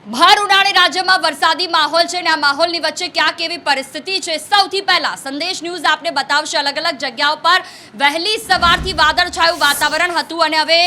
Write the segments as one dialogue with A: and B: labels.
A: ભર ઉનાળે રાજ્યમાં વરસાદી માહોલ છે અને આ માહોલની વચ્ચે ક્યાં કેવી પરિસ્થિતિ છે સૌથી પહેલા સંદેશ ન્યૂઝ આપને બતાવશે અલગ અલગ જગ્યાઓ પર વહેલી સવારથી વાદળછાયું વાતાવરણ હતું અને હવે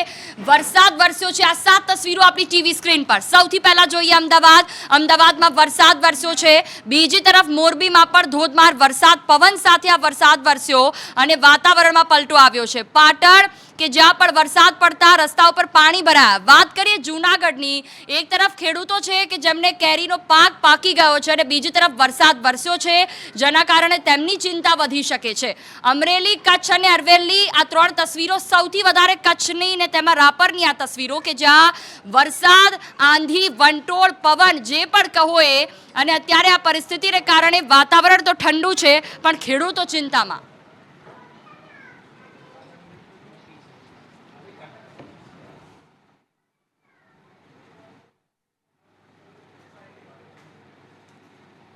A: વરસાદ વરસ્યો છે। આ 7 તસવીરો આપણી ટીવી સ્ક્રીન પર સૌથી પહેલા જોઈએ અમદાવાદમાં વરસાદ વરસ્યો છે। બીજી તરફ મોરબીમાં પણ ધોધમાર વરસાદ પવન સાથે આ વરસાદ વરસ્યો અને વાતાવરણમાં પલટો આવ્યો છે। પાટણ કે જ્યાં પણ વરસાદ પડતા રસ્તા ઉપર પાણી ભરાયા। વાત કરીએ જૂનાગઢની, એક તરફ ખેડૂતો છે કે જેમને કેરીનો પાક પાકી ગયો છે અને બીજી તરફ વરસાદ વરસ્યો છે જેના કારણે તેમની ચિંતા વધી શકે છે। અમરેલી, કચ્છ અને અરવલ્લી આ 3 તસવીરો સૌથી વધારે કચ્છની ને તેમાં રાપરની આ તસવીરો કે જ્યાં વરસાદ, આંધી, વંટોળ, પવન જે પણ કહો એ અને અત્યારે આ પરિસ્થિતિને કારણે વાતાવરણ તો ઠંડુ છે પણ ખેડૂતો ચિંતામાં।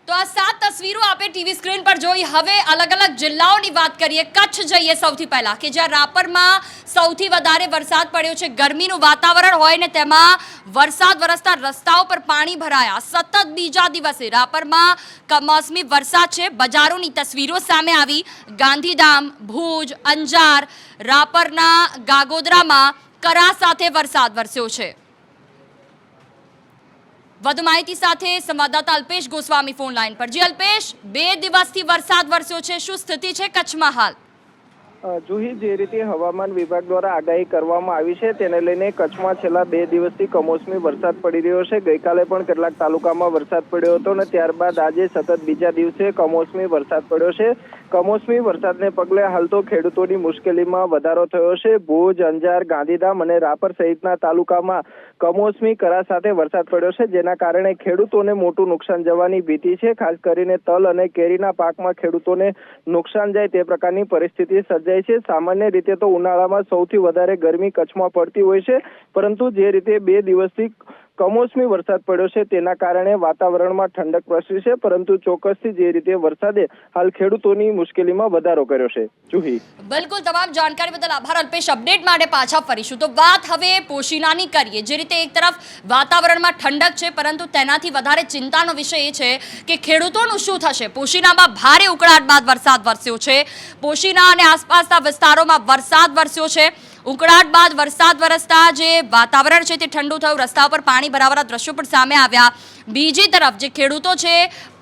A: તો આ 7 તસવીરો આપે ટીવી સ્ક્રીન પર જોઈ। હવે અલગ અલગ જિલ્લાઓની વાત કરીએ। કચ્છ જઈએ સૌથી પહેલા કે જ્યાં રાપરમાં સૌથી વધારે વરસાદ પડ્યો છે। ગરમીનું વાતાવરણ હોય ને તેમાં વરસાદ વરસતા રસ્તાઓ પર પાણી ભરાયા। સતત બીજા દિવસે રાપરમાં કમોસમી વરસાદ છે। બજારોની તસવીરો સામે આવી। ગાંધીધામ, ભુજ, અંજાર, રાપરના ગાગોદરામાં કરા સાથે વરસાદ વરસ્યો છે। વધુ માહિતી સાથે સંવાદદાતા અલ્પેશ ગોસ્વામી ફોન લાઈન પર। જી અલ્પેશ, 2 દિવસથી વરસાદ વરસ્યો છે, શું સ્થિતિ છે કચ્છમાં હાલ?
B: જુહી, જે રીતે હવામાન વિભાગ દ્વારા આગાહી કરવામાં આવી છે તેને લઈને કચ્છમાં છેલ્લા 2 દિવસથી કમોસમી વરસાદ પડી રહ્યો છે। ગઈકાલે પણ કેટલાક તાલુકામાં વરસાદ પડ્યો હતો અને ત્યારબાદ આજે સતત બીજા દિવસે કમોસમી વરસાદ પડ્યો છે। કમોસમી વરસાદને પગલે હાલ તો ખેડૂતોની મુશ્કેલીમાં વધારો થયો છે। ભુજ, અંજાર, ગાંધીધામ અને રાપર સહિતના તાલુકામાં કમોસમી કરા સાથે વરસાદ પડ્યો છે જેના કારણે ખેડૂતોને મોટું નુકસાન જવાની ભીતિ છે। ખાસ કરીને તલ અને કેરીના પાકમાં ખેડૂતોને નુકસાન જાય તે પ્રકારની પરિસ્થિતિ સર્જાઈ છે। સામાન્ય રીતે તો ઉનાળામાં સૌથી વધારે ગરમી કચ્છમાં પડતી હોય છે, પરંતુ જે રીતે 2 દિવસથી કમોસમી વરસાદ પડ્યો છે તેના કારણે વાતાવરણમાં ઠંડક પ્રસરી છે, પરંતુ ચોક્કસથી જે રીતે વરસાદે હાલ ખેડૂતોની મુશ્કેલીમાં વધારો કર્યો છે। જુહી,
A: બિલકુલ, તમામ જાણકારી બદલ આભાર અલ્પેશ। અપડેટ માટે પાછા ફરીશું। તો વાત હવે પોશીનાની કરીએ। જે રીતે એક તરફ વાતાવરણમાં ઠંડક છે પરંતુ તેનાથી વધારે ચિંતાનો વિષય એ છે કે ખેડૂતોનું શું થશે। પોશીનામાં ભારે ઉકળાટ બાદ વરસાદ વરસ્યો છે। પોશીના અને આસપાસના વિસ્તારોમાં વરસાદ વરસ્યો છે। ઉકળાટ બાદ વરસાદ વરસતા જે વાતાવરણ છે તે ઠંડુ થયું, રસ્તા પર પાણી ભરાવાના દ્રશ્યો પણ સામે આવ્યા। બીજી તરફ જે ખેડૂતો છે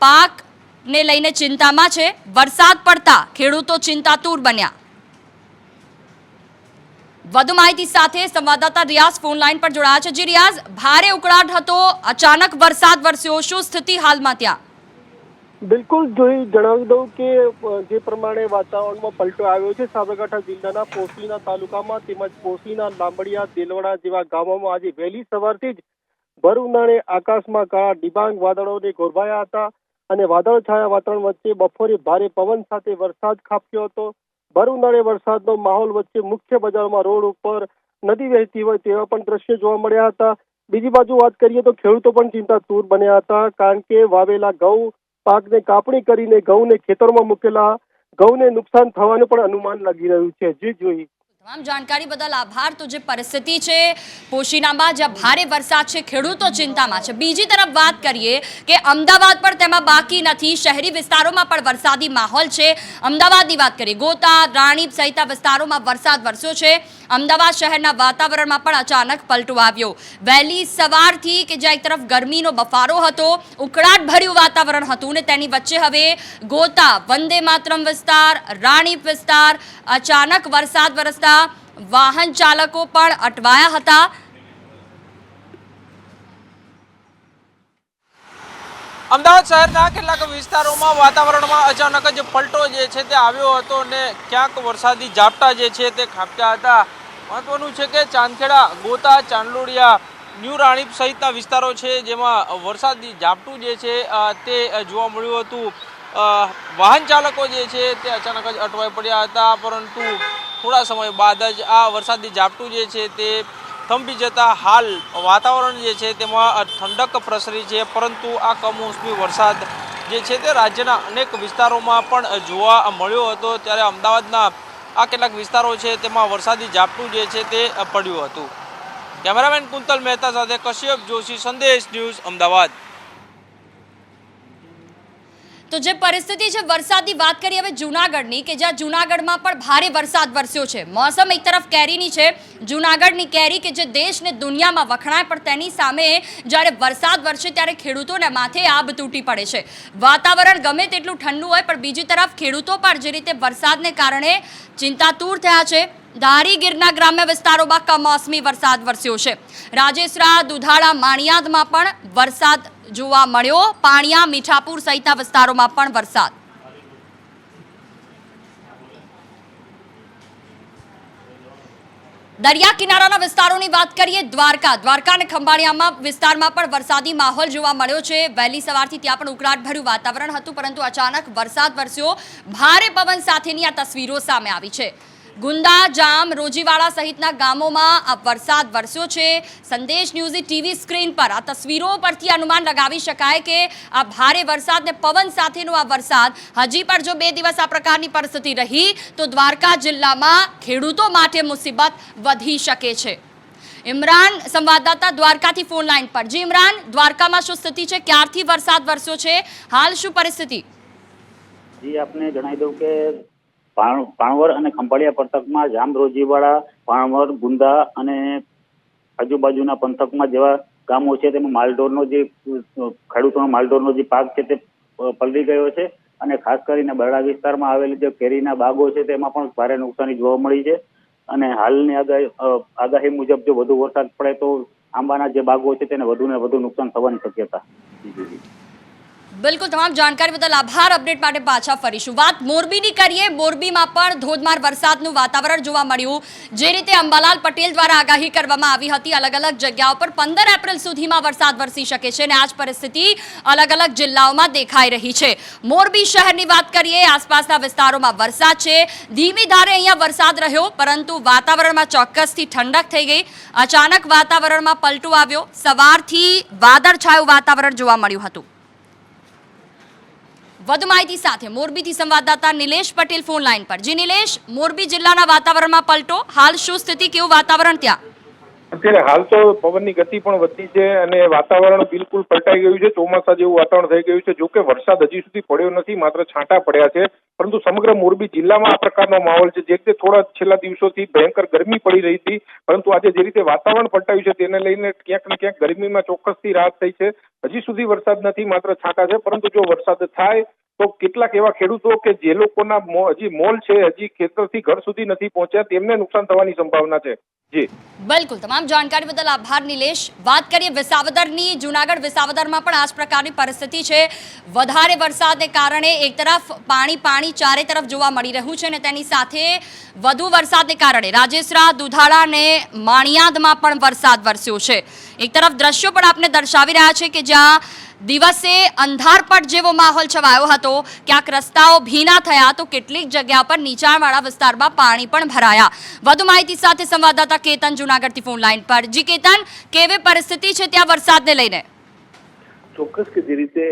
A: પાકને લઈને ચિંતામાં છે। વરસાદ પડતા ખેડૂતો ચિંતાતુર બન્યા। વધુ માહિતી સાથે સંવાદદાતા રિયાઝ ફોન લાઈન પર જોડાયા છે। જી રિયાઝ, ભારે ઉકળાટ હતો, અચાનક વરસાદ વરસ્યો, શું સ્થિતિ હાલમાં ત્યાં?
C: બિલકુલ, જોઈ જણાવી દઉં કે જે પ્રમાણે વાતાવરણમાં પલટો આવ્યો છે સાબરકાંઠા જિલ્લાના પોશીના તાલુકામાં તેમજ પોશીના, લાંબડિયા, દેલવાડા જેવા ગામોમાં આજે વહેલી સવારથી જ ભર ઉનાળે આકાશમાં કાળા ડિબાંગ વાદળોને ગોરભાયા હતા અને વાદળછાયા વાતાવરણ વચ્ચે બપોરે ભારે પવન સાથે વરસાદ ખાબક્યો હતો। ભર ઉનાળે વરસાદનો માહોલ વચ્ચે મુખ્ય બજારોમાં રોડ ઉપર નદી વહેતી હોય તેવા પણ દ્રશ્યો જોવા મળ્યા હતા। બીજી બાજુ વાત કરીએ તો ખેડૂતો પણ ચિંતાતુર બન્યા હતા, કારણ કે વાવેલા ઘઉં પાકને કાપણી કરીને ઘઉંને ખેતરમાં મૂકેલા ઘઉંને નુકસાન થવાનું પણ અનુમાન લાગી રહ્યું છે। જી જોઈ,
A: તમામ જાણકારી બદલ આભાર। તો જે પરિસ્થિતિ છે પોશીનામાં જ્યાં ભારે વરસાદ છે, ખેડૂતો ચિંતામાં છે। બીજી તરફ વાત કરીએ કે અમદાવાદ પણ તેમાં બાકી નથી। શહેરી વિસ્તારોમાં પણ વરસાદી માહોલ છે। અમદાવાદની વાત કરીએ, ગોતા, રાણીપ સહિતના વિસ્તારોમાં વરસાદ વરસ્યો છે। અમદાવાદ શહેરના વાતાવરણમાં પણ અચાનક પલટો આવ્યો। વહેલી સવારથી કે જ્યાં એક તરફ ગરમીનો બફારો હતો, ઉકળાટ ભર્યું વાતાવરણ હતું ને તેની વચ્ચે હવે ગોતા, વંદે માતરમ વિસ્તાર, રાણીપ વિસ્તાર અચાનક વરસાદ વરસતા વાહન ચાલકો પણ અટવાયા હતા।
D: અમદાવાદ શહેરના કેટલાક વિસ્તારોમાં વાતાવરણમાં અચાનક જ પલટો જે છે તે આવ્યો હતો અને ક્યાંક વરસાદી ઝાપટા જે છે તે ખાબક્યા હતા। મહત્વનું છે કે ચાંદખેડા, ગોતા, ચાંદલોડિયા, ન્યૂ રાણીપ સહિતના વિસ્તારો છે જેમાં વરસાદી ઝાપટું જે છે તે જોવા મળ્યું હતું। વાહન ચાલકો જે છે તે અચાનક જ અટવાઈ પડ્યા હતા, પરંતુ થોડા સમય બાદ જ આ વરસાદી ઝાપટું જે છે તે થંભી જતા હાલ વાતાવરણ જે છે તેમાં ઠંડક પ્રસરી છે। પરંતુ આ કમોસમી વરસાદ જે છે તે રાજ્યના અનેક વિસ્તારોમાં પણ જોવા મળ્યો હતો, ત્યારે અમદાવાદના આ કેટલાક વિસ્તારો છે તેમાં વરસાદી ઝાપટું જે છે તે પડ્યું હતું। કેમેરામેન કુંતલ મહેતા સાથે કશ્યપ જોશી, સંદેશ ન્યૂઝ, અમદાવાદ।
A: તો જે પરિસ્થિતિ છે વરસાદની વાત કરીએ હવે જૂનાગઢની, કે જ્યાં જૂનાગઢમાં પણ ભારે વરસાદ વરસ્યો છે। મોસમ એક તરફ કેરીની છે, જૂનાગઢની કેરી કે જે દેશ ને દુનિયામાં વખણાય, પણ તેની સામે જ્યારે વરસાદ વરસે ત્યારે ખેડૂતોને માથે આબ તૂટી પડે છે। વાતાવરણ ગમે તેટલું ઠંડુ હોય પણ બીજી તરફ ખેડૂતો પણ જે રીતે વરસાદને કારણે ચિંતાતુર થયા છે। ધારી ગીરના ગ્રામ્ય વિસ્તારોમાં કમોસમી વરસાદ વરસ્યો છે। રાજેસરા, દુધાળા, માણિયાદમાં પણ વરસાદ જોવા મળ્યો। પાણિયા, મીઠાપુર સહિતના વિસ્તારોમાં પણ વરસાદ। દરિયા કિનારાના વિસ્તારોની વાત કરીએ, દ્વારકા અને ખંભાળિયામાં વિસ્તારમાં પણ વરસાદી માહોલ જોવા મળ્યો છે। વહેલી સવારથી ત્યાં પણ ઉકળાટભર્યું વાતાવરણ હતું, પરંતુ અચાનક વરસાદ વરસ્યો। ભારે પવન સાથેની આ તસવીરો સામે આવી છે। ગુંદા, જામ, રોજીવાડા સહિતના ગામોમાં આ વરસાદ વરસ્યો છે। સંદેશ ન્યૂઝની ટીવી સ્ક્રીન પર આ તસવીરો પરથી અનુમાન લગાવી શકાય કે આ ભારે વરસાદ ને પવન સાથેનો આ વરસાદ હજી પણ જો 2 દિવસ આ પ્રકારની પરિસ્થિતિ રહી તો દ્વારકા જિલ્લામાં ખેડૂતો માટે મુસીબત વધી શકે છે। ઇમરાન સંવાદદાતા દ્વારકાથી ફોન લાઈન પર। જી ઇમરાન, દ્વારકામાં શું સ્થિતિ છે? ક્યારથી વરસાદ વરસ્યો છે? હાલ શું પરિસ્થિતિ?
E: જી આપને જણાવી દઉં કે પાણવર અને ખંભાળિયા પંથકમાં જામ, રોજીવાડા, પાણવર, ગુંદા અને આજુબાજુના પંથકમાં જેવા ગામો છે તેમાં માલઢોરનો જે ખેડૂતોનો માલઢોરનો જે પાક છે તે પલળી ગયો છે અને ખાસ કરીને બરડા વિસ્તારમાં આવેલી જે કેરીના બાગો છે તેમાં પણ ભારે નુકસાની જોવા મળી છે। અને હાલની આગાહી મુજબ જો વધુ વરસાદ પડે તો આંબાના જે બાગો છે તેને વધુ ને વધુ નુકસાન થવાની શક્યતા।
A: બિલકુલ, તમામ જાણકારી બદલ આભાર। અપડેટ માટે પાછા ફરીશું। વાત મોરબીની કરીએ, મોરબીમાં પણ ધોધમાર વરસાદનું વાતાવરણ જોવા મળ્યું। જે રીતે અંબાલાલ પટેલ દ્વારા આગાહી કરવામાં આવી હતી અલગ અલગ જગ્યાઓ પર 15 એપ્રિલ સુધીમાં વરસાદ વરસી શકે છે અને આ જ પરિસ્થિતિ અલગ અલગ જિલ્લાઓમાં દેખાઈ રહી છે। મોરબી શહેરની વાત કરીએ, આસપાસના વિસ્તારોમાં વરસાદ છે। ધીમી ધારે અહીંયા વરસાદ રહ્યો, પરંતુ વાતાવરણમાં ચોક્કસથી ઠંડક થઈ ગઈ। અચાનક વાતાવરણમાં પલટો આવ્યો। સવારથી વાદળછાયું વાતાવરણ જોવા મળ્યું હતું। વધુ માહિતી સાથે મોરબીથી સંવાદદાતા નિલેશ પટેલ ફોન લાઈન પર। જી નિલેશ, મોરબી જિલ્લાના વાતાવરણમાં પલટો, હાલ શું સ્થિતિ, કેવું વાતાવરણ ત્યાં?
F: અત્યારે હાલ તો પવનની ગતિ પણ વધી છે અને વાતાવરણ બિલકુલ પલટાઈ ગયું છે। ચોમાસા જેવું વાતાવરણ થઈ ગયું છે। જો કે વરસાદ હજી સુધી પડ્યો નથી, માત્ર છાંટા પડ્યા છે, પરંતુ સમગ્ર મોરબી જિલ્લામાં આ પ્રકારનો માહોલ છે। જે રીતે થોડા છેલ્લા દિવસોથી ભયંકર ગરમી પડી રહી હતી, પરંતુ આજે જે રીતે વાતાવરણ પલટાયું છે તેને લઈને ક્યાંક ને ક્યાંક ગરમીમાં ચોક્કસથી રાહત થઈ છે। હજી સુધી વરસાદ નથી, માત્ર છાંટા છે, પરંતુ જો વરસાદ થાય તો કેટલાક એવા ખેડૂતો કે જે લોકોના હજી મોલ છે, હજી ખેતરથી ઘર સુધી નથી પહોંચ્યા, તેમને નુકસાન થવાની સંભાવના છે। જી
A: બિલકુલ, તમામ જાણકારી બદલ આભાર નિલેશ। વાત કરીએ વિસાવદરની, જૂનાગઢ વિસાવદરમાં પણ આ જ પ્રકારની પરિસ્થિતિ છે। વધારે વરસાદને કારણે એક તરફ પાણી ચારે તરફ જોવા મળી રહ્યું છે અને તેની સાથે વધુ વરસાદને કારણે રાજેસરા, દુધાળા અને માણિયાદમાં પણ વરસાદ વરસ્યો છે। એક તરફ દ્રશ્યો પણ આપને દર્શાવી રહ્યા છે કે જ્યાં દિવસે અંધારપટ જેવો માહોલ છવાયો હતો, ક્યાંક રસ્તાઓ ભીના થયા તો કેટલીક જગ્યા પર નીચાણવાળા વિસ્તારમાં પાણી પણ ભરાયા। વધુ માહિતી સાથે સંવાદદાતા કેતન જૂનાગઢથી ફોન લાઈન પર। જી કેતન, કેવી પરિસ્થિતિ છે ત્યાં વરસાદને લઈને?
G: ચોક્કસ કે જે રીતે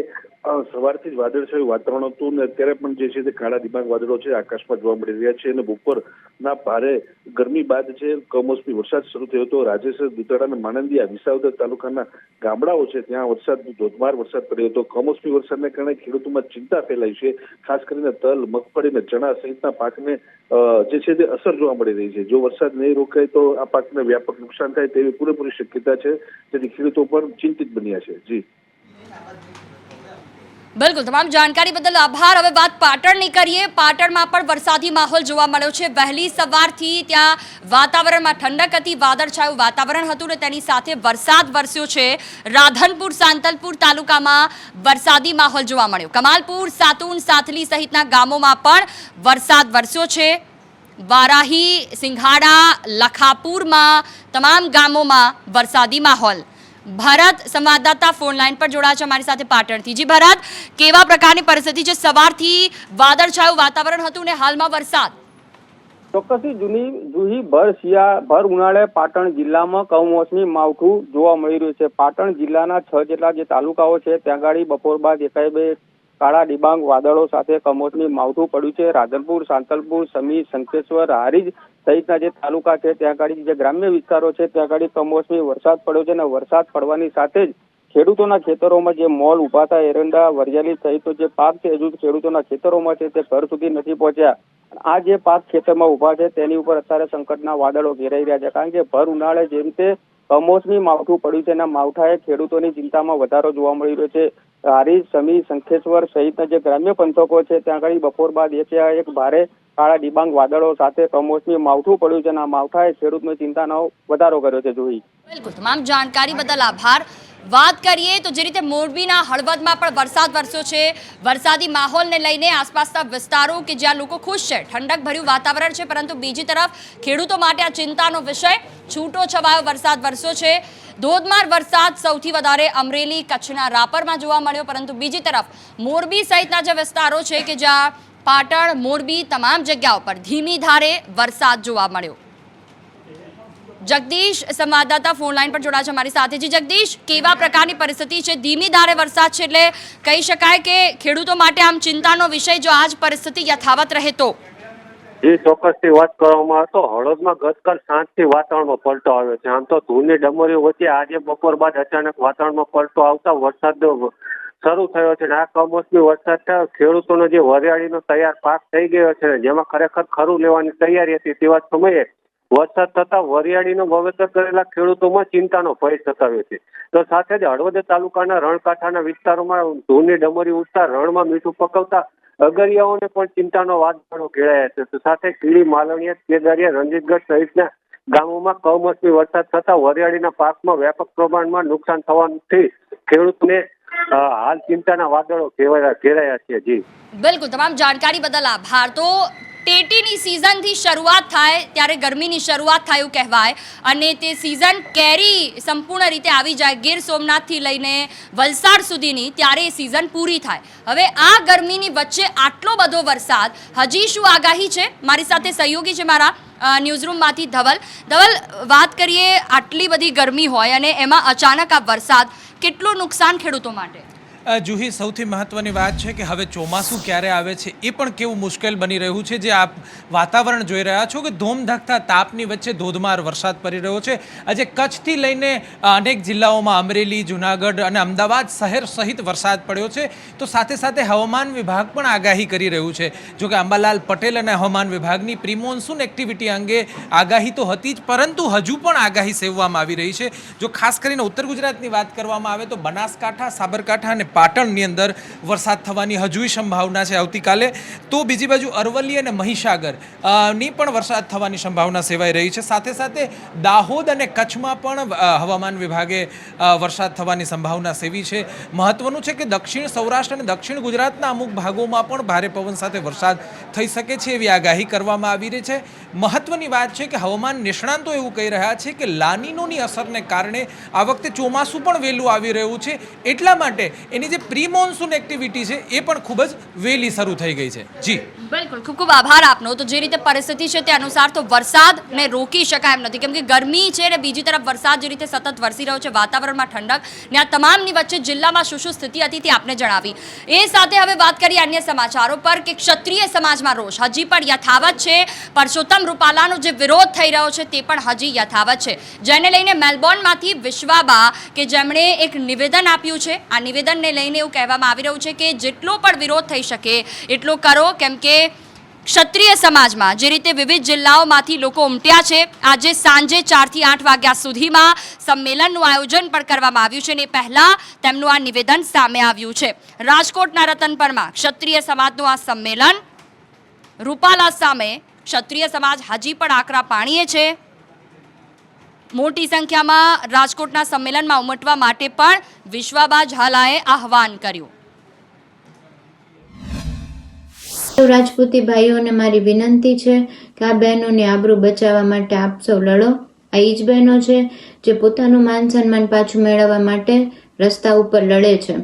G: સવારથી જ વાદળછાયું વાતાવરણ હતું ને અત્યારે પણ જે છે તે કાળા ડિબાંગ વાદળો છે આકાશમાં જોવા મળી રહ્યા છે અને બપોરના ભારે ગરમી બાદ છે કમોસમી વરસાદ શરૂ થયો હતો। રાજેસર, દુધાળા અને માણંદિયા, વિસાવદર તાલુકાના ગામડાઓ છે ત્યાં ધોધમાર વરસાદ પડ્યો હતો। કમોસમી વરસાદને કારણે ખેડૂતોમાં ચિંતા ફેલાઈ છે। ખાસ કરીને તલ, મગફળી અને ચણા સહિતના પાકને જે છે તે અસર જોવા મળી રહી છે। જો વરસાદ નહીં રોકાય તો આ પાકને વ્યાપક નુકસાન થાય તેવી પૂરેપૂરી શક્યતા છે, જેથી ખેડૂતો પણ ચિંતિત બન્યા છે। જી
A: બિલકુલ, તમામ જાણકારી બદલ આભાર। હવે વાત પાટણની કરીએ, પાટણમાં પણ વરસાદી માહોલ જોવા મળ્યો છે। વહેલી સવારથી ત્યાં વાતાવરણમાં ઠંડક હતી, વાદળછાયું વાતાવરણ હતું ને તેની સાથે વરસાદ વરસ્યો છે। રાધનપુર, સાંતલપુર તાલુકામાં વરસાદી માહોલ જોવા મળ્યો। કમાલપુર, સાતુન, સાથલી સહિતના ગામોમાં પણ વરસાદ વરસ્યો છે। વારાહી, સિંઘાડા, લખાપુરમાં તમામ ગામોમાં વરસાદી માહોલ। ભરત સંવાદદાતા ફોન લાઈન પર જોડાયા છે અમારી સાથે પાટણથી। જી ભરત, કેવા પ્રકારની પરિસ્થિતિ છે? સવારથી વાદળછાયું વાતાવરણ હતું ને હાલમાં વરસાદ?
C: ચોક્કસથી જુહી ભર ઉનાળે પાટણ જિલ્લામાં કમોસમી માવઠું જોવા મળી રહ્યું છે। પાટણ જિલ્લાના 6 જેટલા જે તાલુકાઓ છે ત્યાં ગાડી બપોર બાદ એકાએક કાળા ડિબાંગ વાદળો સાથે કમોસમી માવઠું પડ્યું છે। રાધનપુર, સાંતલપુર, સમી, શંખેશ્વર, હારીજ
B: સહિતના જે તાલુકા છે ત્યાં આગળ જે ગ્રામ્ય વિસ્તારો છે ત્યાં આગળ કમોસમી વરસાદ પડ્યો છે અને વરસાદ પડવાની સાથે જ ખેડૂતોના ખેતરોમાં જે મોલ ઉભા હતા, એરંડા, વરિયાળી સહિતનો જે પાક છે હજુ ખેડૂતોના ખેતરોમાં છે તે ઘર સુધી નથી પહોંચ્યા. આ જે પાક ખેતરમાં ઉભા છે તેની ઉપર અત્યારે સંકટના વાદળો ઘેરાઈ રહ્યા છે, કારણ કે ભર ઉનાળે જે રીતે કમોસમી માવઠું પડ્યું છે એના માવઠાએ ખેડૂતોની ચિંતામાં વધારો જોવા મળી રહ્યો છે. હારીજ, સમી, શંખેશ્વર સહિતના જે ગ્રામ્ય પંથકો છે ત્યાં આગળ બપોર બાદ એક ભારે કાળા ડિબાંગ વાદળો સાથે કમોસમી માવઠું પડ્યું છે અને આ માવઠાએ ખેડૂતની ચિંતાનો વધારો કર્યો છે. જોઈ
A: બિલકુલ, તમામ જાણકારી બદલ આભાર. વાત કરીએ તો જે રીતે મોરબીના હળવદમાં પણ વરસાદ વરસ્યો છે, વરસાદી માહોલને લઈને આસપાસના વિસ્તારો કે જ્યાં લોકો ખુશ છે, ઠંડક ભર્યું વાતાવરણ છે, પરંતુ બીજી તરફ ખેડૂતો માટે આ ચિંતાનો વિષય છૂટો છવાયો વરસાદ વરસ્યો છે. ધોધમાર વરસાદ સૌથી વધારે અમરેલી, કચ્છના રાપરમાં જોવા મળ્યો, પરંતુ બીજી તરફ મોરબી સહિતના જે વિસ્તારો છે કે જ્યાં પાટણ, મોરબી તમામ જગ્યાઓ પર ધીમી ધારે વરસાદ જોવા મળ્યો. જગદીશ સંવાદદાતા ફોન લાઈન પર જોડાયા છે અમારી સાથે. જી જગદીશ, કેવા પ્રકારની પરિસ્થિતિ છે? ધીમી ધારે વરસાદ છે એટલે કહી શકાય કે ખેડૂતો માટે આમ ચિંતાનો વિષય જો આ જ પરિસ્થિતિ યથાવત રહે તો?
H: જે ચોક્કસથી વાત કરવામાં આવે તો હળવદમાં ગતકાલ સાંજથી વાતાવરણમાં પલટો આવ્યો છે. આમ તો ધૂળની ડમરીઓ વચ્ચે આજે બપોર બાદ અચાનક વાતાવરણમાં પલટો આવતા વરસાદ શરૂ થયો છે. આ કમોસમી વરસાદ ખેડૂતોનો જે વરિયાળીનો તૈયાર પાક થઈ ગયો છે, જેમાં ખરેખર ખરું લેવાની તૈયારી હતી, તેવા સમયે વરસાદ થતા વરિયાળીનો વાવેતર કરેલા ખેડૂતોમાં ચિંતાનો ભય સતાવ્યો છે. તો સાથે જ હળવદ તાલુકાના રણકાંઠાના વિસ્તારોમાં ધૂળની ડમરી ઉઠતા રણમાં મીઠું પકવતા અગરિયાઓને પણ ચિંતાનો વાદળો ઘેરાયા છે. તો સાથે કીડી, માલણીયા, કેદારિયા, રણજીતગઢ સહિતના ગામોમાં કમોસમી વરસાદ થતા વરિયાળીના પાકમાં વ્યાપક પ્રમાણમાં નુકસાન થવાથી ખેડૂતોને હાલ ચિંતાના વાદળો ઘેરાયા છે. જી
A: બિલકુલ, તમામ જાણકારી બદલ આભાર. તો ટેટીની સિઝનથી શરૂઆત થાય ત્યારે ગરમીની શરૂઆત થાય એવું કહેવાય, અને તે સિઝન કેરી સંપૂર્ણ રીતે આવી જાય ગીર સોમનાથથી લઈને વલસાડ સુધીની, ત્યારે એ સિઝન પૂરી થાય. હવે આ ગરમીની વચ્ચે આટલો બધો વરસાદ, હજી શું આગાહી છે? મારી સાથે સહયોગી છે મારા ન્યૂઝરૂમમાંથી ધવલ. વાત કરીએ, આટલી બધી ગરમી હોય અને એમાં અચાનક આ વરસાદ, કેટલું નુકસાન ખેડૂતો માટે?
D: જુહી, સૌથી મહત્વની વાત છે કે હવે ચોમાસું ક્યારે આવે છે એ પણ કેવું મુશ્કેલ બની રહ્યું છે. જે આપ વાતાવરણ જોઈ રહ્યા છો કે ધોમધખતા તાપની વચ્ચે ધોધમાર વરસાદ પડી રહ્યો છે. આજે કચ્છથી લઈને અનેક જિલ્લાઓમાં અમરેલી, જુનાગઢ અને અમદાવાદ શહેર સહિત વરસાદ પડ્યો છે. તો સાથે સાથે હવામાન વિભાગ પણ આગાહી કરી રહ્યું છે. જો કે અંબાલાલ પટેલ અને હવામાન વિભાગની પ્રી મોન્સૂન એક્ટિવિટી અંગે આગાહી તો હતી જ, પરંતુ હજુ પણ આગાહી સેવવામાં આવી રહી છે. જો ખાસ કરીને ઉત્તર ગુજરાતની વાત કરવામાં આવે તો બનાસકાંઠા, સાબરકાંઠા અને પાટણની અંદર વરસાદ થવાની હજુય સંભાવના છે આવતીકાલે. તો બીજી બાજુ અરવલ્લી અને મહીસાગર ની પણ વરસાદ થવાની સંભાવના સેવાઈ રહી છે. સાથે સાથે દાહોદ અને કચ્છમાં પણ હવામાન વિભાગે વરસાદ થવાની સંભાવના સેવી છે. મહત્વનું છે કે દક્ષિણ સૌરાષ્ટ્ર અને દક્ષિણ ગુજરાતના અમુક ભાગોમાં પણ ભારે પવન સાથે વરસાદ થઈ શકે છે એવી આગાહી કરવામાં આવી રહી છે. મહત્વની વાત છે કે હવામાન નિષ્ણાંતો એવું કહી રહ્યા છે કે લાનીનોની અસરને કારણે આ વખતે ચોમાસું પણ વહેલું આવી રહ્યું છે. એટલા માટે એની જે પ્રી મોન્સૂન એક્ટિવિટી છે એ પણ ખૂબ જ વહેલી શરૂ થઈ ગઈ છે. જી
A: બિલકુલ, ખૂબ ખૂબ આભાર આપનો. તો જે રીતે પરિસ્થિતિ છે તે અનુસાર તો વરસાદને રોકી શકાય એમ નથી, કેમ કે ગરમી છે અને બીજી તરફ વરસાદ જે રીતે સતત વરસી રહ્યો છે, વાતાવરણમાં ઠંડક, ને આ તમામની વચ્ચે જિલ્લામાં શું શું સ્થિતિ હતી તે આપને જણાવી. એ સાથે હવે વાત કરીએ અન્ય સમાચારો પર કે ક્ષત્રિય સમાજમાં રોષ હજી પણ યથાવત છે. પરસોત્તમ રૂપાલાનો જે વિરોધ થઈ રહ્યો છે તે પણ હજી યથાવત છે, જેને લઈને મેલબોર્નમાંથી વિશ્વાબા કે જેમણે એક નિવેદન આપ્યું છે. આ નિવેદનને લઈને એવું કહેવામાં આવી રહ્યું છે કે જેટલો પણ વિરોધ થઈ શકે એટલો કરો, કેમ કે ક્ષત્રિય સમાજમાં જે રીતે વિવિધ જિલ્લાઓમાંથી લોકો ઉમટ્યા છે. આજે સાંજે 4 થી 8 વાગ્યા સુધીમાં સંમેલનનું આયોજન પણ કરવામાં આવ્યું છે, અને પહેલા તેમનું આ નિવેદન સામે આવ્યું છે. રાજકોટના રતનપરમાં ક્ષત્રિય સમાજનું આ સંમેલન. રૂપાલા સામે ક્ષત્રિય સમાજ હજી પણ આકરા પાણીએ છે. મોટી સંખ્યામાં રાજકોટના સંમેલનમાં ઉમટવા માટે પણ વિશ્વાબા ઝાલાએ આહવાન કર્યું.
I: રાજપૂતી ભાઈઓને મારી વિનંતી છે કે આ બહેનોની આબરૂ બચાવવા માટે આપ સૌ લડો. આ એ જ બહેનો છે જે પોતાનું માન સન્માન પાછું મેળવવા માટે રસ્તા ઉપર લડે છે.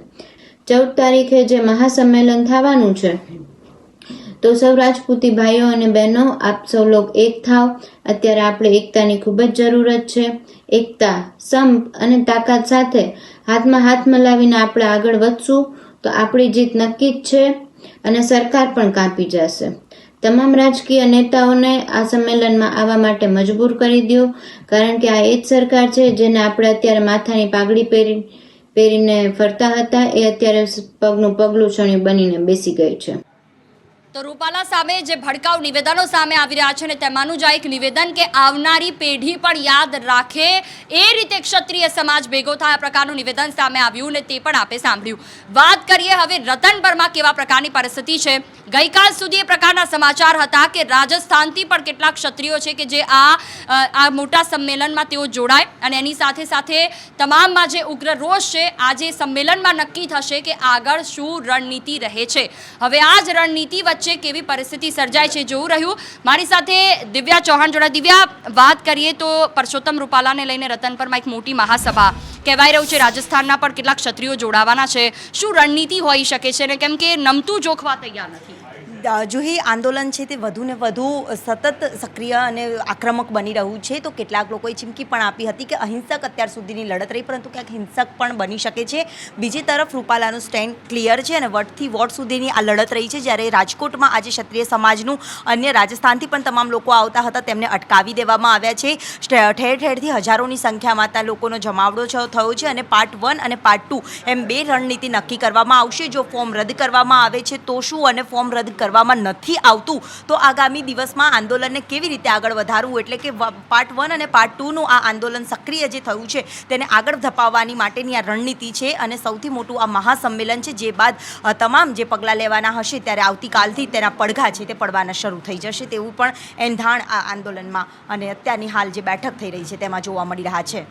I: 14 તારીખે જે મહાસંમેલન થવાનું છે, તો સૌ રાજપૂતી ભાઈઓ અને બહેનો આપ સૌ લોગ એક થાવ. અત્યારે આપણે એકતાની ખૂબ જ જરૂરત છે. એકતા, સંપ અને તાકાત સાથે હાથમાં હાથ મિલાવીને આપણે આગળ વધશું તો આપણી જીત નક્કી જ છે, અને સરકાર પણ કાપી જશે. તમામ રાજકીય નેતાઓને આ સંમેલનમાં આવવા માટે મજબૂર કરી દો, કારણ કે આ એ જ સરકાર છે જેને આપણે અત્યારે માથાની પાઘડી પહેરીને ફરતા હતા, એ અત્યારે પગનું પગલું છણ્યું બનીને બેસી ગઈ છે.
A: તો રૂપાલા સામે જે ભડકાઉ નિવેદનો સામે આવી રહ્યા છે ને તેમાંનું જ એક નિવેદન કે આવનારી પેઢી પણ યાદ રાખે એ રીતે ક્ષત્રિય સમાજ ભેગો થાય, આ પ્રકારનું નિવેદન સામે આવ્યું ને તે પણ આપે સાંભળ્યું. વાત કરીએ હવે રતનપરમાં કેવા પ્રકારની પરિસ્થિતિ છે. ગઈકાલ સુધી એ પ્રકારના સમાચાર હતા કે રાજસ્થાનથી પણ કેટલાક ક્ષત્રિયો છે કે જે આ મોટા સંમેલનમાં તેઓ જોડાય અને એની સાથે સાથે તમામમાં જે ઉગ્ર રોષ છે આજે સંમેલનમાં નક્કી થશે કે આગળ શું રણનીતિ રહે છે. હવે આ જ રણનીતિ વચ્ચે કેવી પરિસ્થિતિ સર્જાય છે જોવું રહ્યું. મારી સાથે દિવ્યા ચૌહાણ જોડા. દિવ્યા, વાત કરીએ તો પરસોત્તમ રૂપાલાને લઈને રતનપરમાં એક મોટી મહાસભા કહેવાય રહ્યું છે, રાજસ્થાનના પણ કેટલાક ક્ષત્રિયો જોડાવાના છે. શું રણનીતિ હોઈ શકે છે ને કેમ કે નમતું જોખવા તૈયાર નથી?
J: જુહી, આંદોલન છે તે વધુ ને વધુ સતત સક્રિય અને આક્રમક બની રહ્યું છે. તો કેટલાક લોકોએ ચીમકી પણ આપી હતી કે અહિંસક અત્યાર સુધીની લડત રહી, પરંતુ ક્યાંક હિંસક પણ બની શકે છે. બીજી તરફ રૂપાલાનું સ્ટેન્ડ ક્લિયર છે અને વોટથી વોટ સુધીની આ લડત રહી છે. જ્યારે રાજકોટમાં આજે ક્ષત્રિય સમાજનું અન્ય રાજસ્થાનથી પણ તમામ લોકો આવતા હતા, તેમને અટકાવી દેવામાં આવ્યા છે. ઠેર ઠેરથી હજારોની સંખ્યામાં ત્યાં લોકોનો જમાવડો થયો છે અને પાર્ટ 1 અને પાર્ટ 2 એમ 2 રણનીતિ નક્કી કરવામાં આવશે. જો ફોર્મ રદ કરવામાં આવે છે તો શું, અને ફોર્મ રદ કરવામાં નથી આવતું તો આગામી દિવસમાં આંદોલનને કેવી રીતે આગળ વધારવું, એટલે કે પાર્ટ 1 અને પાર્ટ 2નું આ આંદોલન સક્રિય જે થયું છે તેને આગળ ધપાવવાની માટેની આ રણનીતિ છે. અને સૌથી મોટું આ મહાસંમેલન છે, જે બાદ તમામ જે પગલાં લેવાના હશે ત્યારે આવતીકાલથી તેના પડઘા છે તે પડવાના શરૂ થઈ જશે તેવું પણ એંધાણ આ આંદોલનમાં અને અત્યારની હાલ જે બેઠક થઈ રહી છે તેમાં જોવા મળી રહ્યા છે.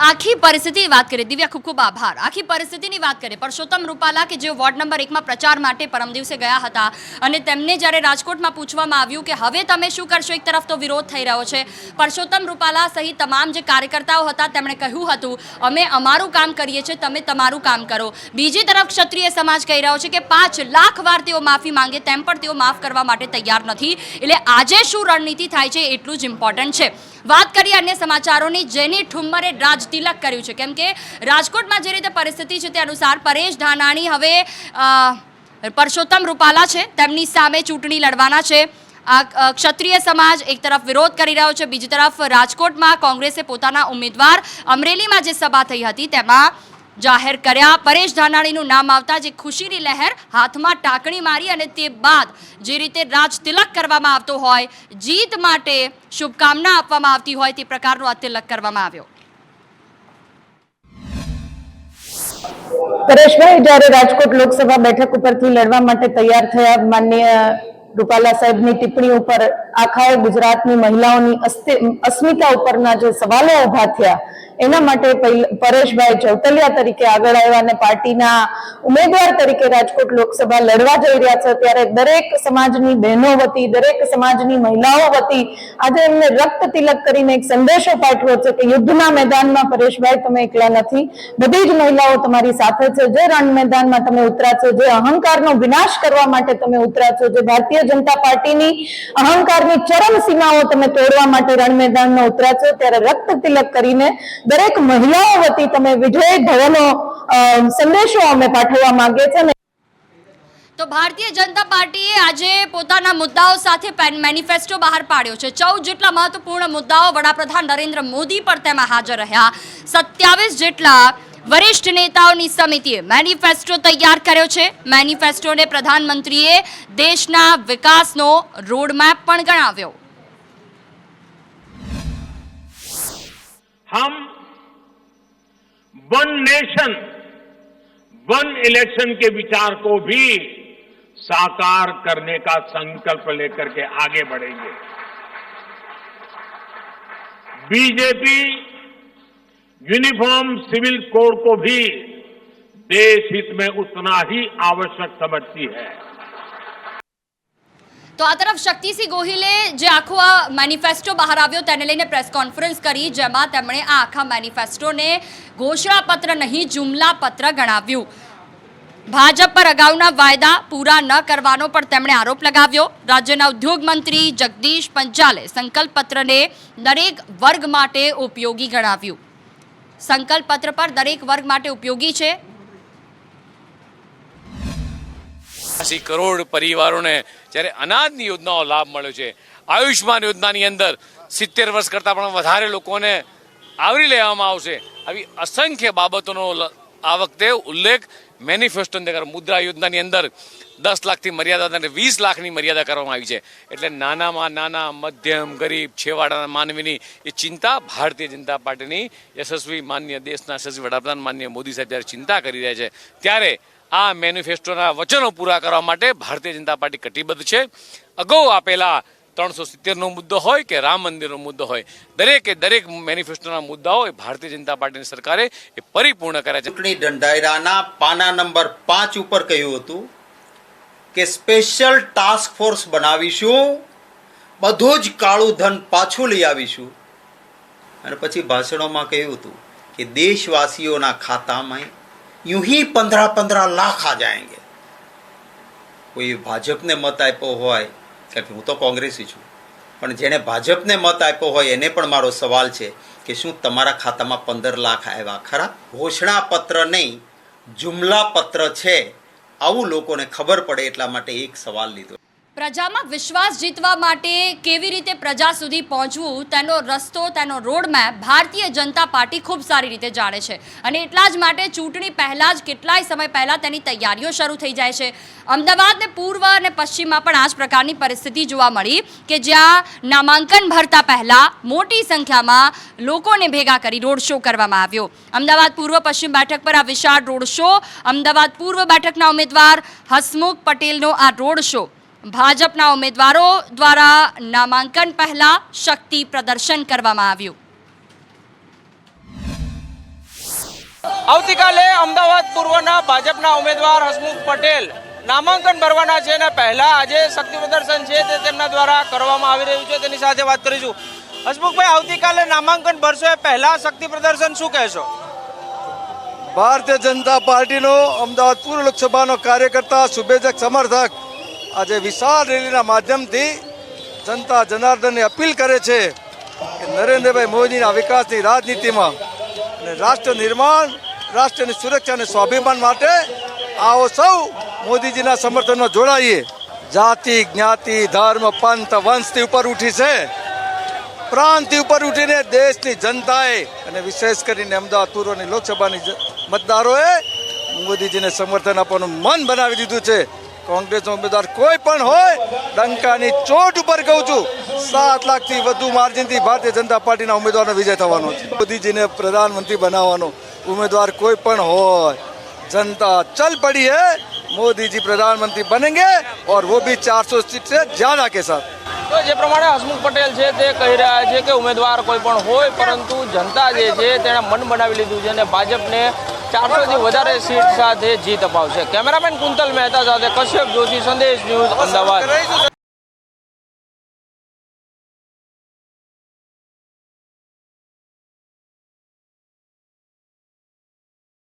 A: આખી પરિસ્થિતિની વાત કરીએ, દિવ્યા ખૂબ ખૂબ આભાર. આખી પરિસ્થિતિની વાત કરીએ, પરસોત્તમ રૂપાલા કે જેઓ વોર્ડ નંબર 1માં પ્રચાર માટે પરમ દિવસે ગયા હતા અને તેમને જ્યારે રાજકોટમાં પૂછવામાં આવ્યું કે હવે તમે શું કરશો, એક તરફ તો વિરોધ થઈ રહ્યો છે, પરસોત્તમ રૂપાલા સહિત તમામ જે કાર્યકર્તાઓ હતા તેમણે કહ્યું હતું અમે અમારું કામ કરીએ છીએ, તમે તમારું કામ કરો. બીજી તરફ ક્ષત્રિય સમાજ કહી રહ્યો છે કે 5 લાખ વાર તેઓ માફી માંગે તેમ પણ તેઓ માફ કરવા માટે તૈયાર નથી. એટલે આજે શું રણનીતિ થાય છે એટલું જ ઇમ્પોર્ટન્ટ છે. વાત કરીએ અન્ય સમાચારોની, જેની ઠુમ્મરે રાજ તિલક કર્યું છે, કેમ કે રાજકોટમાં જે રીતે પરિસ્થિતિ છે તે અનુસાર પરેશ ધાનાણી હવે પરસોત્તમ રૂપાલા છે તેમની સામે ચૂંટણી લડવાના છે. આ ક્ષત્રિય સમાજ એક તરફ વિરોધ કરી રહ્યો છે, બીજી તરફ રાજકોટમાં કોંગ્રેસે પોતાના ઉમેદવાર, અમરેલીમાં જે સભા થઈ હતી તેમાં જાહેર કર્યા. પરેશ ધાનાણીનું નામ આવતા જે ખુશીની લહેર, હાથમાં ટાંકણી મારી અને તે બાદ જે રીતે રાજ તિલક કરવામાં આવતો હોય, જીત માટે શુભકામના આપવામાં આવતી હોય તે પ્રકારનો આ તિલક કરવામાં આવ્યો.
K: પરેશભાઈ જ્યારે રાજકોટ લોકસભા બેઠક ઉપરથી લડવા માટે તૈયાર થયા, માનનીય રૂપાલા સાહેબની ટિપ્પણી ઉપર આખા ગુજરાતની મહિલાઓની અસ્મિતા ઉપરના જે સવાલો ઉભા થયા, એના માટે પરેશભાઈ ચૌતલિયા તરીકે આગળ આવ્યા અને પાર્ટીના ઉમેદવાર તરીકે રાજકોટ લોકસભા લડવા જઈ રહ્યા છે. ત્યારે દરેક સમાજની બહેનો વતી, દરેક સમાજની મહિલાઓ વતી આજે એમને રક્ત તિલક કરીને એક સંદેશો પાઠવ્યો છે કે યુદ્ધના મેદાનમાં પરેશભાઈ તમે એકલા નથી, બધી જ મહિલાઓ તમારી સાથે છે. જે રણ મેદાનમાં તમે ઉતરા છો, જે અહંકારનો વિનાશ કરવા માટે તમે ઉતરા છો, જે ભારતીય જનતા પાર્ટીની અહંકારની ચરમ સીમાઓ તમે તોડવા માટે રણ મેદાનમાં ઉતરા છો, ત્યારે રક્ત તિલક કરીને દરેક મહિલાઓ વતી તમે વિજય ભવનો સંદેશો અમે પાઠવવા માંગીએ છીએ.
A: તો ભારતીય જનતા પાર્ટીએ આજે પોતાના મુદ્દાઓ સાથે મેનિફેસ્ટો બહાર પાડ્યો છે. 14 જેટલા મહત્વપૂર્ણ મુદ્દાઓ, વડાપ્રધાન નરેન્દ્ર મોદી પણ તેમાં હાજર રહ્યા. 27 જેટલા વરિષ્ઠ નેતાઓની સમિતિએ મેનિફેસ્ટો તૈયાર કર્યો છે. મેનિફેસ્ટોને પ્રધાનમંત્રીએ દેશના વિકાસનો રોડમેપ પણ ગણાવ્યો.
L: हम वन नेशन वन इलेक्शन के विचार को भी साकार करने का संकल्प लेकर के आगे बढ़ेंगे. बीजेपी यूनिफॉर्म सिविल कोड को भी देश हित में उतना ही आवश्यक समझती है.
A: તો આ તરફ શક્તિસિંહ ગોહિલે જે આખો આ મેનિફેસ્ટો બહાર આવ્યો તેને લઈને પ્રેસ કોન્ફરન્સ કરી, જેમાં તેમણે આ આખા મેનિફેસ્ટોને ઘોષણાપત્ર નહીં જુમલાપત્ર ગણાવ્યું. ભાજપ પર અગાઉના વાયદા પૂરા ન કરવાનો પણ તેમણે આરોપ લગાવ્યો. રાજ્યના ઉદ્યોગ મંત્રી જગદીશ પંચાલે સંકલ્પપત્રને દરેક વર્ગ માટે ઉપયોગી ગણાવ્યું. સંકલ્પપત્ર પર દરેક વર્ગ માટે ઉપયોગી છે.
M: 80 કરોડ પરિવારોને જ્યારે અનાજની યોજનાઓ લાભ મળ્યો છે, આયુષ્માન યોજનાની અંદર 70 વર્ષ કરતાં પણ વધારે લોકોને આવરી લેવામાં આવશે, આવી અસંખ્ય બાબતોનો આ વખતે ઉલ્લેખ મેનિફેસ્ટોની અંદર મુદ્રા યોજનાની અંદર 10 લાખથી મર્યાદા અને 20 લાખની મર્યાદા કરવામાં આવી છે. એટલે નાનામાં નાના, મધ્યમ, ગરીબ, છેવાડાના માનવીની એ ચિંતા ભારતીય જનતા પાર્ટીની યશસ્વી માનનીય દેશના યશસ્વી વડાપ્રધાન માનનીય મોદી સાહેબ જ્યારે ચિંતા કરી રહ્યા છે, ત્યારે આ મેનિફેસ્ટોના વચનો પૂરા કરવા માટે ભારતીય જનતા પાર્ટી કટિબદ્ધ છે. અગાઉ આપેલા 370નો મુદ્દો હોય કે રામ મંદિરનો મુદ્દો હોય, દરેક મેનિફેસ્ટોના મુદ્દાઓ ભારતીય જનતા પાર્ટીની સરકારે એ પરિપૂર્ણ કર્યા છે.
N: ચૂંટણી ઢંઢાયરાના પાના નંબર 5 ઉપર કહ્યું હતું કે સ્પેશિયલ ટાસ્ક ફોર્સ બનાવીશું, બધું જ કાળું ધન પાછું લઈ આવીશું. અને પછી ભાષણોમાં કહ્યું હતું કે દેશવાસીઓના ખાતામાં यूं ही 15-15 लाख आ जाएंगे. કોઈ ભાજપને મત આપ્યો હોય, કારણ કે હું તો કોંગ્રેસી છું, પણ જેણે ભાજપને મત આપ્યો હોય એને પણ મારો સવાલ છે કે શું તમારા ખાતામાં 15 લાખ આવ્યા ખરા? ઘોષણાપત્ર નહીં, જુમલા પત્ર છે, આવું લોકોને ખબર પડે એટલા માટે એક સવાલ લીધો.
A: પ્રજામાં વિશ્વાસ જીતવા માટે કેવી રીતે પ્રજા સુધી પહોંચવું તેનો રસ્તો, તેનો રોડમેપ ભારતીય જનતા પાર્ટી ખૂબ સારી રીતે જાણે છે. અને એટલા જ માટે ચૂંટણી પહેલાં જ કેટલાય સમય પહેલાં તેની તૈયારીઓ શરૂ થઈ જાય છે. અમદાવાદને પૂર્વ અને પશ્ચિમમાં પણ આ જ પ્રકારની પરિસ્થિતિ જોવા મળી કે જ્યાં નામાંકન ભરતા પહેલાં મોટી સંખ્યામાં લોકોને ભેગા કરી રોડ શો કરવામાં આવ્યો. અમદાવાદ પૂર્વ પશ્ચિમ બેઠક પર આ વિશાળ રોડ શો, અમદાવાદ પૂર્વ બેઠકના ઉમેદવાર હસમુખ પટેલનો આ રોડ શો ભાજપના ઉમેદવારો દ્વારા નામાંકન પહેલા શક્તિ પ્રદર્શન કરવામાં આવ્યું.
D: આવતીકાલે અમદાવાદ પૂર્વના ભાજપના ઉમેદવાર હસમુખ પટેલ નામાંકન ભરવાના છે અને પહેલા આજે શક્તિ પ્રદર્શન છે તે તેમના દ્વારા કરવામાં આવી રહ્યું છે. તેની સાથે વાત કરીશું. હસમુખભાઈ, આવતીકાલે નામાંકન ભરશો એ પહેલા શક્તિ પ્રદર્શન શું કહેશો?
O: ભારતીય જનતા પાર્ટીનો અમદાવાદ પૂર્વ લોકસભાનો કાર્યકર્તા, શુભેચ્છક, સમર્થક આજે વિશાળ રેલીના માધ્યમથી જનતા જનાર્દનને અપીલ કરે છે કે નરેન્દ્રભાઈ મોદીના વિકાસની રાજનીતિમાં અને રાષ્ટ્ર નિર્માણ, રાષ્ટ્રની સુરક્ષા અને સ્વાભિમાન માટે આવો સૌ મોદીજીના સમર્થનમાં જોડાઈએ. જાતિ, જ્ઞાતિ, ધર્મ, પંથ, વંશથી ઉપર ઉઠી છે, પ્રાંતથી ઉપર ઉઠીને દેશની જનતાએ અને વિશેષ કરીને અમદાવાદ પૂર્વની લોકસભાની મતદારોએ મોદીજીને સમર્થન આપવાનું મન બનાવી દીધું છે. કોંગ્રેસનો ઉમેદવાર કોઈ પણ હોય, ડંકાની ચોટ ઉપર કહું છું, 7 લાખથી વધુ માર્જિનથી ભારતીય જનતા પાર્ટીના ઉમેદવારનો વિજય થવાનો છે. મોદીજીને પ્રધાનમંત્રી બનાવવાનો ઉમેદવાર કોઈ પણ હોય, जनता चल पड़ी है, मोदी जी प्रधानमंत्री बनेंगे और वो भी 400 सीट से ज्यादा के साथ.
D: તો જે પ્રમાણે હસમુખ પટેલ છે તે કહી રહ્યા છે કે ઉમેદવાર કોઈ પણ હોય પરંતુ જનતા જે છે તેણે મન બનાવી લીધું છે અને ભાજપને 400 થી વધારે સીટ સાથે જીત અપાવશે. કેમેરામેન કુંતલ મહેતા સાથે કશ્યપ જોશી, સંદેશ ન્યૂઝ, અમદાવાદ.